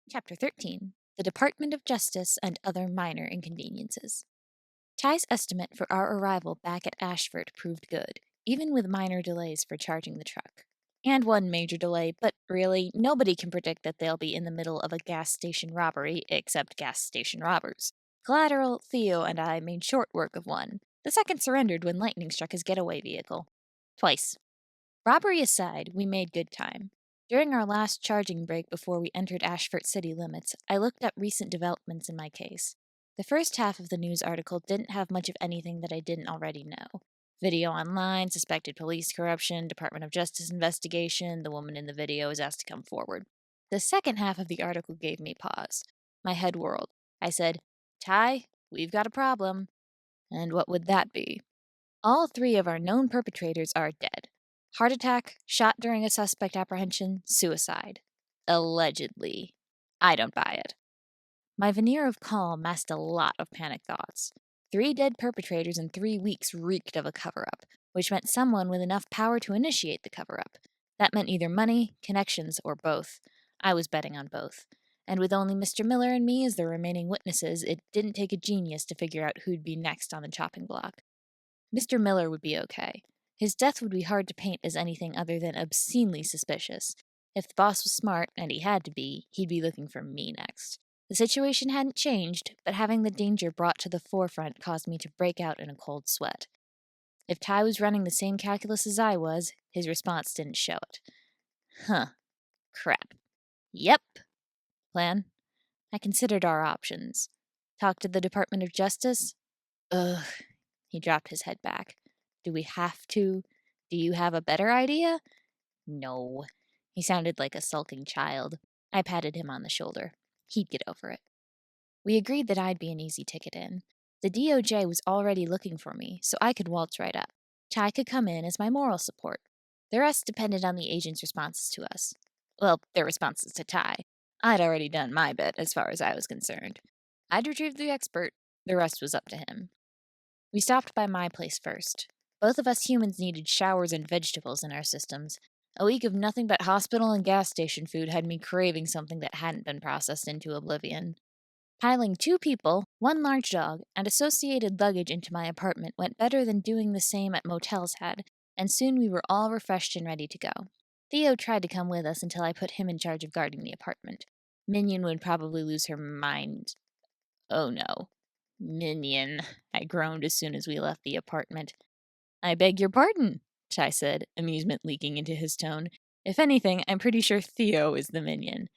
Chapter 13. The Department of Justice and Other Minor Inconveniences. Ty's estimate for our arrival back at Ashford proved good, even with minor delays for charging the truck. And one major delay, but really, nobody can predict that they'll be in the middle of a gas station robbery except gas station robbers. Collateral, Theo, and I made short work of one. The second surrendered when lightning struck his getaway vehicle. Twice. Robbery aside, we made good time. During our last charging break before we entered Ashford city limits, I looked up recent developments in my case. The first half of the news article didn't have much of anything that I didn't already know. Video online, suspected police corruption, Department of Justice investigation, the woman in the video is asked to come forward. The second half of the article gave me pause. My head whirled. I said, Ty, we've got a problem. And what would that be? All three of our known perpetrators are dead. Heart attack, shot during a suspect apprehension, suicide. Allegedly. I don't buy it. My veneer of calm masked a lot of panic thoughts. 3 dead perpetrators in 3 weeks reeked of a cover-up, which meant someone with enough power to initiate the cover-up. That meant either money, connections, or both. I was betting on both. And with only Mr. Miller and me as the remaining witnesses, it didn't take a genius to figure out who'd be next on the chopping block. Mr. Miller would be okay. His death would be hard to paint as anything other than obscenely suspicious. If the boss was smart, and he had to be, he'd be looking for me next. The situation hadn't changed, but having the danger brought to the forefront caused me to break out in a cold sweat. If Ty was running the same calculus as I was, his response didn't show it. Huh. Crap. Yep. Plan? I considered our options. Talk to the Department of Justice? Ugh. He dropped his head back. Do we have to? Do you have a better idea? No. He sounded like a sulking child. I patted him on the shoulder. He'd get over it. We agreed that I'd be an easy ticket in. The DOJ was already looking for me, so I could waltz right up. Ty could come in as my moral support. The rest depended on the agent's responses to us. Well, their responses to Ty. I'd already done my bit as far as I was concerned. I'd retrieved the expert. The rest was up to him. We stopped by my place first. Both of us humans needed showers and vegetables in our systems. A week of nothing but hospital and gas station food had me craving something that hadn't been processed into oblivion. Piling 2 people, 1 large dog, and associated luggage into my apartment went better than doing the same at motels had, and soon we were all refreshed and ready to go. Theo tried to come with us until I put him in charge of guarding the apartment. Minion would probably lose her mind. Oh no. Minion, I groaned as soon as we left the apartment. I beg your pardon, Ty said, amusement leaking into his tone. If anything, I'm pretty sure Theo is the minion.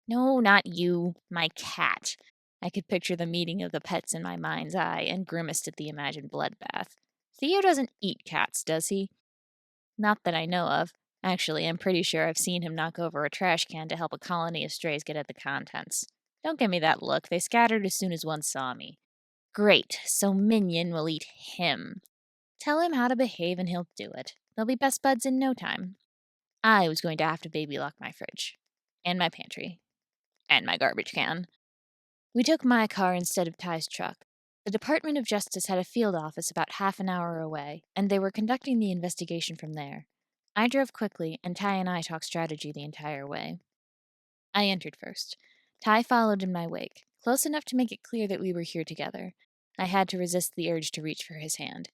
No, not you, my cat. I could picture the meeting of the pets in my mind's eye and grimaced at the imagined bloodbath. Theo doesn't eat cats, does he? Not that I know of. Actually, I'm pretty sure I've seen him knock over a trash can to help a colony of strays get at the contents. Don't give me that look. They scattered as soon as one saw me. Great, so Minion will eat him. Tell him how to behave and he'll do it. They'll be best buds in no time. I was going to have to baby lock my fridge. And my pantry. And my garbage can. We took my car instead of Ty's truck. The Department of Justice had a field office about half an hour away, and they were conducting the investigation from there. I drove quickly, and Ty and I talked strategy the entire way. I entered first. Ty followed in my wake, close enough to make it clear that we were here together. I had to resist the urge to reach for his hand.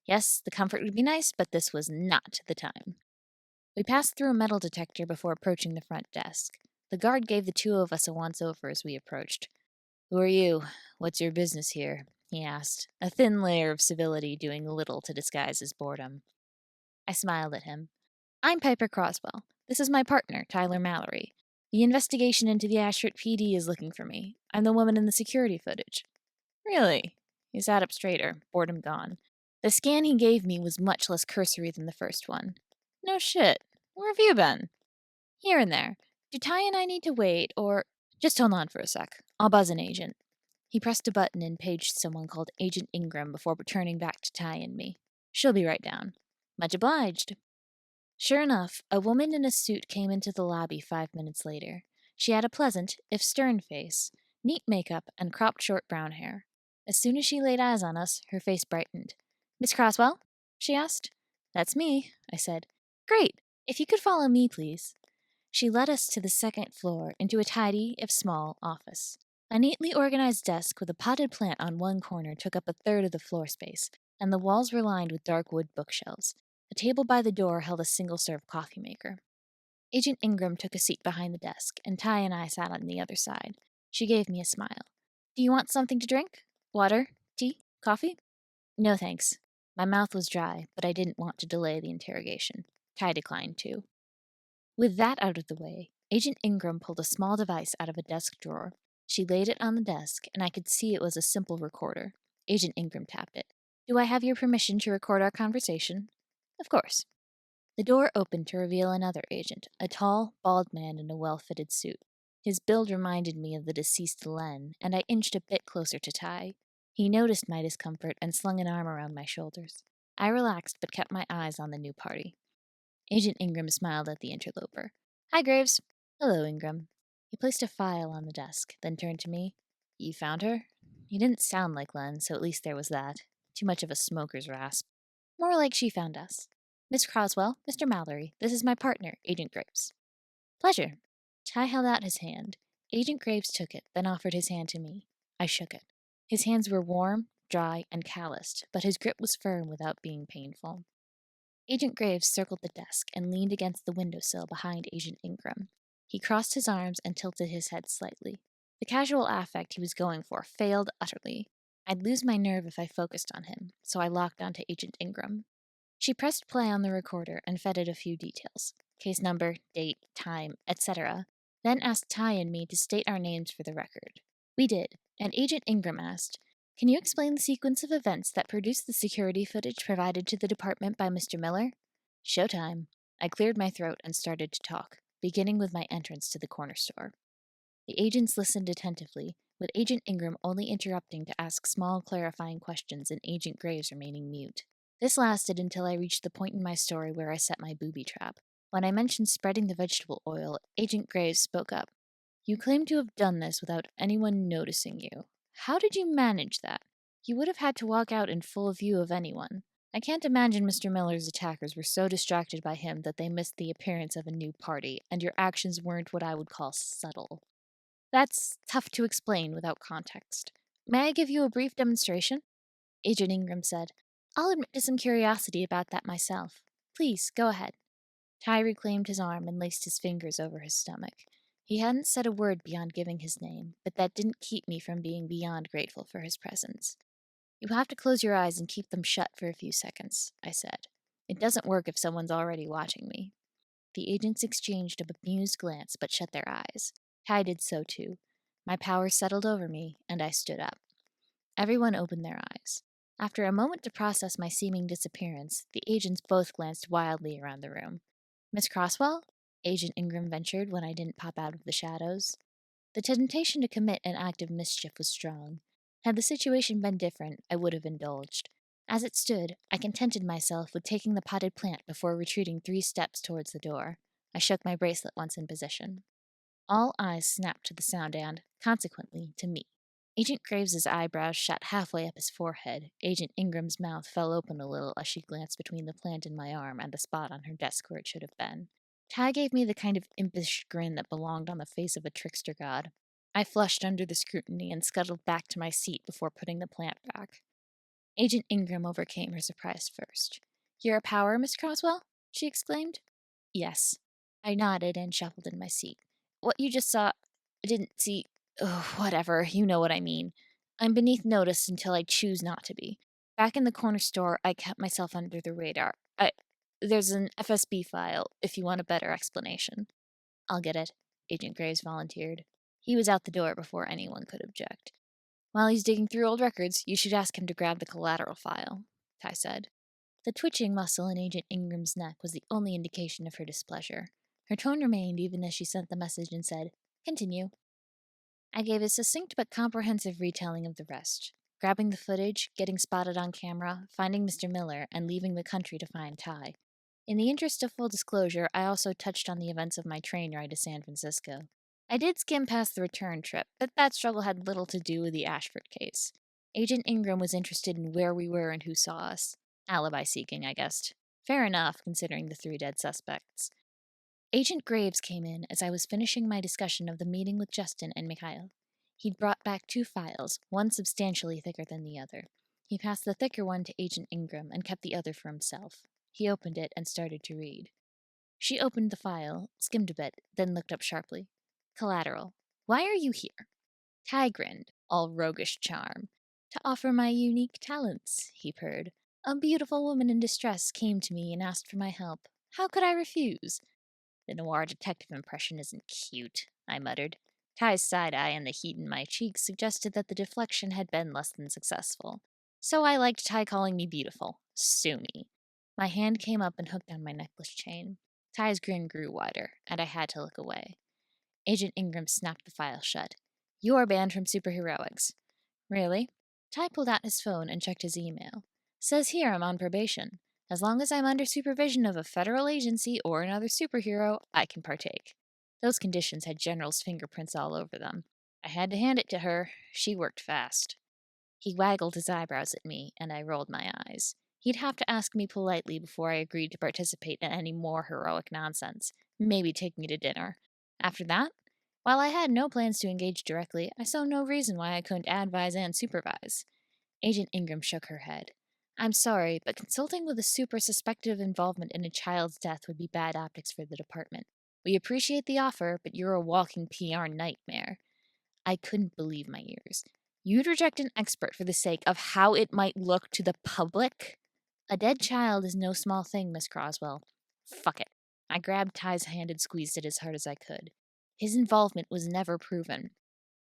Yes, the comfort would be nice, but this was not the time. We passed through a metal detector before approaching the front desk. The guard gave the 2 of us a once-over as we approached. Who are you? What's your business here? He asked, a thin layer of civility doing little to disguise his boredom. I smiled at him. I'm Piper Croswell. This is my partner, Tyler Mallory. The investigation into the Ashford PD is looking for me. I'm the woman in the security footage. Really? He sat up straighter, boredom gone. The scan he gave me was much less cursory than the first one. No shit. Where have you been? Here and there. Do Ty and I need to wait, or... Just hold on for a sec. I'll buzz an agent. He pressed a button and paged someone called Agent Ingram before returning back to Ty and me. She'll be right down. Much obliged. Sure enough, a woman in a suit came into the lobby 5 minutes later. She had a pleasant, if stern face, neat makeup, and cropped short brown hair. As soon as she laid eyes on us, her face brightened. Miss Croswell? She asked. That's me, I said. Great. If you could follow me, please. She led us to the second floor into a tidy, if small, office. A neatly organized desk with a potted plant on one corner took up a third of the floor space, and the walls were lined with dark wood bookshelves. A table by the door held a single-serve coffee maker. Agent Ingram took a seat behind the desk, and Ty and I sat on the other side. She gave me a smile. Do you want something to drink? Water? Tea? Coffee? No, thanks. My mouth was dry, but I didn't want to delay the interrogation. Ty declined, too. With that out of the way, Agent Ingram pulled a small device out of a desk drawer. She laid it on the desk, and I could see it was a simple recorder. Agent Ingram tapped it. Do I have your permission to record our conversation? Of course. The door opened to reveal another agent, a tall, bald man in a well-fitted suit. His build reminded me of the deceased Len, and I inched a bit closer to Ty. He noticed my discomfort and slung an arm around my shoulders. I relaxed but kept my eyes on the new party. Agent Ingram smiled at the interloper. Hi, Graves. Hello, Ingram. He placed a file on the desk, then turned to me. You found her? He didn't sound like Len, so at least there was that. Too much of a smoker's rasp. More like she found us. Miss Croswell, Mr. Mallory, this is my partner, Agent Graves. Pleasure. Ty held out his hand. Agent Graves took it, then offered his hand to me. I shook it. His hands were warm, dry, and calloused, but his grip was firm without being painful. Agent Graves circled the desk and leaned against the windowsill behind Agent Ingram. He crossed his arms and tilted his head slightly. The casual affect he was going for failed utterly. I'd lose my nerve if I focused on him, so I locked onto Agent Ingram. She pressed play on the recorder and fed it a few details. Case number, date, time, etc., then asked Ty and me to state our names for the record. We did, and Agent Ingram asked, Can you explain the sequence of events that produced the security footage provided to the department by Mr. Miller? Showtime. I cleared my throat and started to talk, beginning with my entrance to the corner store. The agents listened attentively, with Agent Ingram only interrupting to ask small clarifying questions and Agent Graves remaining mute. This lasted until I reached the point in my story where I set my booby trap. When I mentioned spreading the vegetable oil, Agent Graves spoke up. You claim to have done this without anyone noticing you. How did you manage that? You would have had to walk out in full view of anyone. I can't imagine Mr. Miller's attackers were so distracted by him that they missed the appearance of a new party, and your actions weren't what I would call subtle. That's tough to explain without context. May I give you a brief demonstration? Agent Ingram said, I'll admit to some curiosity about that myself. Please, go ahead. Ty reclaimed his arm and laced his fingers over his stomach. He hadn't said a word beyond giving his name, but that didn't keep me from being beyond grateful for his presence. You have to close your eyes and keep them shut for a few seconds, I said. It doesn't work if someone's already watching me. The agents exchanged a bemused glance but shut their eyes. Ty did so too. My power settled over me, and I stood up. Everyone opened their eyes. After a moment to process my seeming disappearance, the agents both glanced wildly around the room. Miss Croswell? Agent Ingram ventured when I didn't pop out of the shadows. The temptation to commit an act of mischief was strong. Had the situation been different, I would have indulged. As it stood, I contented myself with taking the potted plant before retreating 3 steps towards the door. I shook my bracelet once in position. All eyes snapped to the sound and, consequently, to me. Agent Graves's eyebrows shot halfway up his forehead. Agent Ingram's mouth fell open a little as she glanced between the plant in my arm and the spot on her desk where it should have been. Ty gave me the kind of impish grin that belonged on the face of a trickster god. I flushed under the scrutiny and scuttled back to my seat before putting the plant back. Agent Ingram overcame her surprise first. You're a power, Miss Croswell? She exclaimed. Yes. I nodded and shuffled in my seat. What you just saw, I didn't see. Oh, whatever, you know what I mean. I'm beneath notice until I choose not to be. Back in the corner store, I kept myself under the radar. There's an FSB file, if you want a better explanation. I'll get it, Agent Graves volunteered. He was out the door before anyone could object. While he's digging through old records, you should ask him to grab the collateral file, Ty said. The twitching muscle in Agent Ingram's neck was the only indication of her displeasure. Her tone remained even as she sent the message and said, Continue. I gave a succinct but comprehensive retelling of the rest, grabbing the footage, getting spotted on camera, finding Mr. Miller, and leaving the country to find Ty. In the interest of full disclosure, I also touched on the events of my train ride to San Francisco. I did skim past the return trip, but that struggle had little to do with the Ashford case. Agent Ingram was interested in where we were and who saw us. Alibi seeking, I guessed. Fair enough, considering the 3 dead suspects. Agent Graves came in as I was finishing my discussion of the meeting with Justin and Mikhail. He'd brought back 2 files, one substantially thicker than the other. He passed the thicker one to Agent Ingram and kept the other for himself. He opened it and started to read. She opened the file, skimmed a bit, then looked up sharply. Collateral. Why are you here? Ty grinned, all roguish charm. To offer my unique talents, he purred. A beautiful woman in distress came to me and asked for my help. How could I refuse? The noir detective impression isn't cute, I muttered. Ty's side eye and the heat in my cheeks suggested that the deflection had been less than successful. So I liked Ty calling me beautiful. Sue me. My hand came up and hooked on my necklace chain. Ty's grin grew wider, and I had to look away. Agent Ingram snapped the file shut. You are banned from superheroics. Really? Ty pulled out his phone and checked his email. Says here I'm on probation. As long as I'm under supervision of a federal agency or another superhero, I can partake. Those conditions had General's fingerprints all over them. I had to hand it to her. She worked fast. He waggled his eyebrows at me, and I rolled my eyes. He'd have to ask me politely before I agreed to participate in any more heroic nonsense. Maybe take me to dinner. After that, while I had no plans to engage directly, I saw no reason why I couldn't advise and supervise. Agent Ingram shook her head. I'm sorry, but consulting with a super suspected of involvement in a child's death would be bad optics for the department. We appreciate the offer, but you're a walking PR nightmare. I couldn't believe my ears. You'd reject an expert for the sake of how it might look to the public? A dead child is no small thing, Miss Croswell. Fuck it. I grabbed Ty's hand and squeezed it as hard as I could. His involvement was never proven.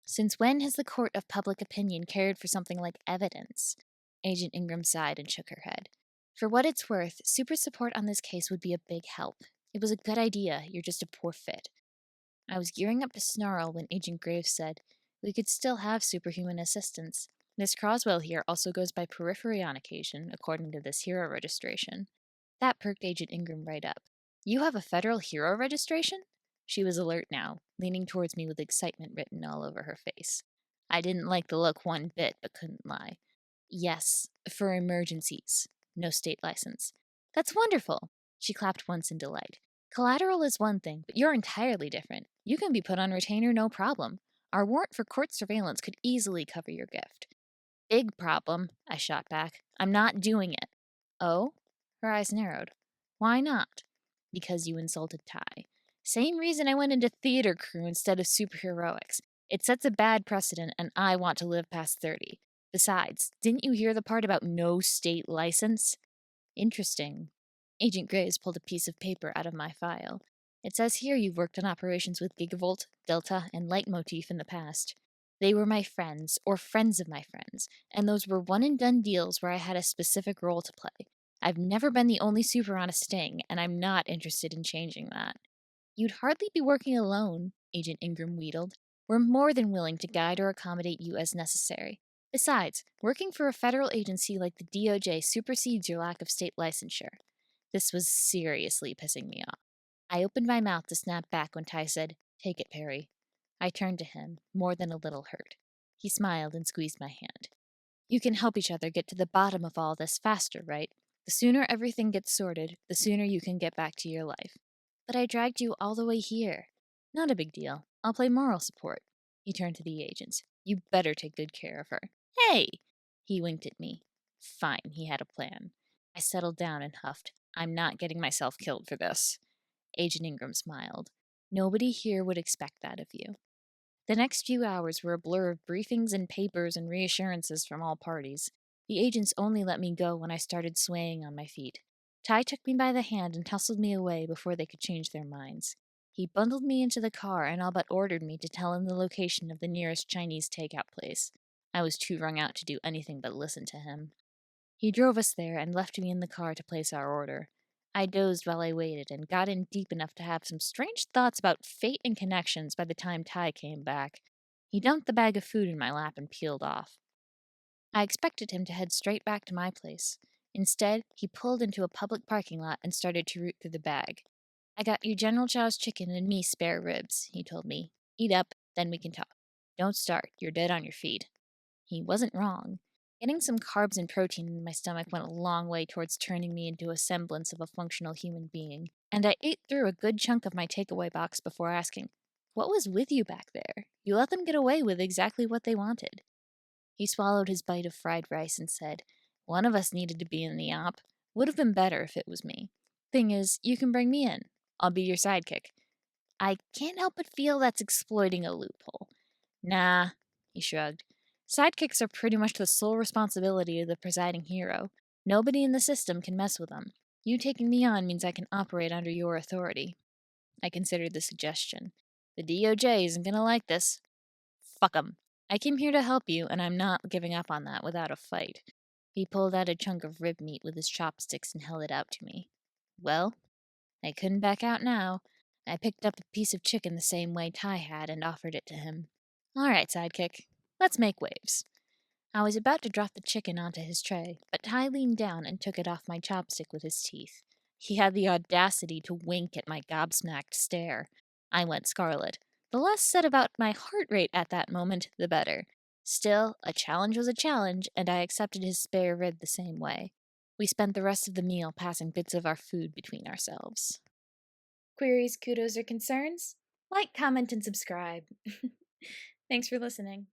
Since when has the court of public opinion cared for something like evidence? Agent Ingram sighed and shook her head. For what it's worth, super support on this case would be a big help. It was a good idea, you're just a poor fit. I was gearing up to snarl when Agent Graves said, We could still have superhuman assistance. Miss Croswell here also goes by Periphery on occasion, according to this hero registration. That perked Agent Ingram right up. You have a federal hero registration? She was alert now, leaning towards me with excitement written all over her face. I didn't like the look one bit, but couldn't lie. Yes, for emergencies. No state license. That's wonderful. She clapped once in delight. Collateral is one thing, but you're entirely different. You can be put on retainer no problem. Our warrant for court surveillance could easily cover your gift. Big problem, I shot back. I'm not doing it. Oh? Her eyes narrowed. Why not? Because you insulted Ty. Same reason I went into theater crew instead of superheroics. It sets a bad precedent, and I want to live past 30. Besides, didn't you hear the part about no state license? Interesting. Agent Graves pulled a piece of paper out of my file. It says here you've worked on operations with Gigavolt, Delta, and Leitmotif in the past. They were my friends, or friends of my friends, and those were one-and-done deals where I had a specific role to play. I've never been the only super on a sting, and I'm not interested in changing that. You'd hardly be working alone, Agent Ingram wheedled. We're more than willing to guide or accommodate you as necessary. Besides, working for a federal agency like the DOJ supersedes your lack of state licensure. This was seriously pissing me off. I opened my mouth to snap back when Ty said, Take it, Perry. I turned to him, more than a little hurt. He smiled and squeezed my hand. You can help each other get to the bottom of all this faster, right? The sooner everything gets sorted, the sooner you can get back to your life. But I dragged you all the way here. Not a big deal. I'll play moral support. He turned to the agents. You better take good care of her. Hey! He winked at me. Fine, he had a plan. I settled down and huffed. I'm not getting myself killed for this. Agent Ingram smiled. Nobody here would expect that of you. The next few hours were a blur of briefings and papers and reassurances from all parties. The agents only let me go when I started swaying on my feet. Ty took me by the hand and hustled me away before they could change their minds. He bundled me into the car and all but ordered me to tell him the location of the nearest Chinese takeout place. I was too wrung out to do anything but listen to him. He drove us there and left me in the car to place our order. I dozed while I waited and got in deep enough to have some strange thoughts about fate and connections by the time Ty came back. He dumped the bag of food in my lap and peeled off. I expected him to head straight back to my place. Instead, he pulled into a public parking lot and started to root through the bag. I got you General Chow's chicken and me spare ribs, he told me. Eat up, then we can talk. Don't start, you're dead on your feet. He wasn't wrong. Getting some carbs and protein in my stomach went a long way towards turning me into a semblance of a functional human being, and I ate through a good chunk of my takeaway box before asking, "What was with you back there? You let them get away with exactly what they wanted." He swallowed his bite of fried rice and said, "One of us needed to be in the op. Would have been better if it was me. Thing is, you can bring me in. I'll be your sidekick." I can't help but feel that's exploiting a loophole. Nah, he shrugged. Sidekicks are pretty much the sole responsibility of the presiding hero. Nobody in the system can mess with them. You taking me on means I can operate under your authority. I considered the suggestion. The DOJ isn't gonna like this. Fuck 'em. I came here to help you, and I'm not giving up on that without a fight. He pulled out a chunk of rib meat with his chopsticks and held it out to me. Well, I couldn't back out now. I picked up a piece of chicken the same way Ty had and offered it to him. All right, sidekick, let's make waves. I was about to drop the chicken onto his tray, but Ty leaned down and took it off my chopstick with his teeth. He had the audacity to wink at my gobsmacked stare. I went scarlet. The less said about my heart rate at that moment, the better. Still, a challenge was a challenge, and I accepted his spare rib the same way. We spent the rest of the meal passing bits of our food between ourselves. Queries, kudos, or concerns? Like, comment, and subscribe. Thanks for listening.